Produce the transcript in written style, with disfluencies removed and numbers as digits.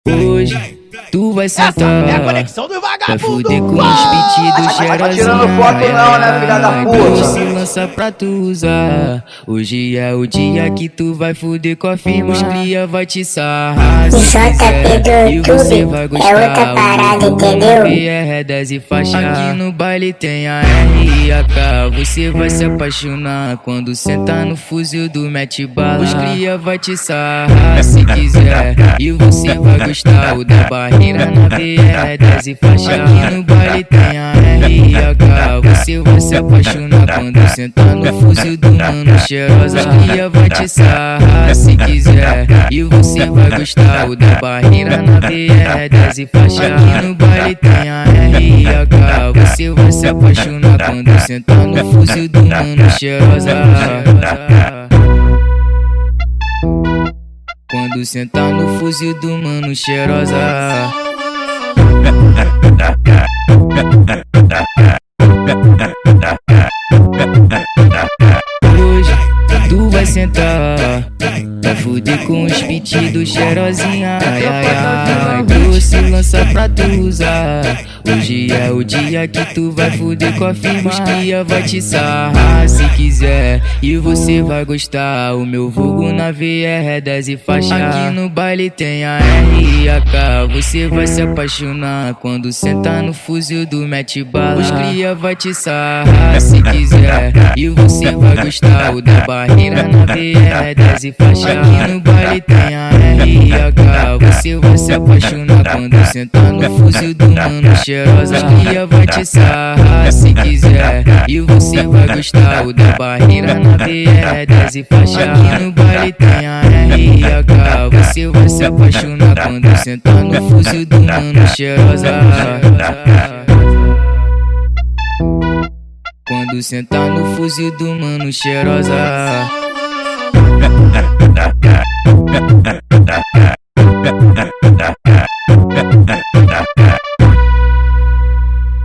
Hoje tu vai sentar, é a conexão do vai vagabundo. fuder com os pedidos Tá cheirosinha. tirando foto não, né, filha da puta? Se lança pra tu usar. Hoje é o dia que tu vai fuder com a firma. Os cria vai te sarrar. Se quiser, e você vai gostar. É outra parada, entendeu? PR10 e faixa. Aqui no baile tem a R e a K. Você vai se apaixonar quando sentar no fuzil do mete bala. Os cria vai te sarrar se quiser, e você vai gostar. O da barreira na PR10 e faixa. Aqui no baile tem a R e a K. Você vai se apaixonar quando sentar no fuzil do mano cheirosa. Os cria vai te sarrar se quiser, e você vai gostar. O da barreira na PR10 e faixa. Aqui no baile tem a R e a K. Você vai se apaixonar quando sentar no fuzil do mano cheirosa. Quando sentar no fuzil do mano cheirosa. Hoje tu vai sentar, vai fuder com os pedidos cheirosinha. Ai, ai, ai, tu se lança pra tu usar. Hoje é o dia que tu vai fuder com a firma. Os cria vai te sarrar se quiser, e você vai gostar. O meu vulgo na VR10 e faixa. Aqui no baile tem a R e a K. Você vai se apaixonar quando sentar no fuzil do mete bala. Os cria vai te sarrar se quiser, e você vai gostar. O da barreira na VR10 e faixa. Aqui no baile tem a R e a K. Você vai se apaixonar quando sentar no fuzil do mano cheirosa. Os cria vai te sarrar se quiser, e você vai gostar. O da barreira na VR10 e faixa. Aqui no baile tem a R e a K. Você vai se apaixonar quando sentar no fuzil do mano cheirosa. Quando sentar no fuzil do mano cheirosa.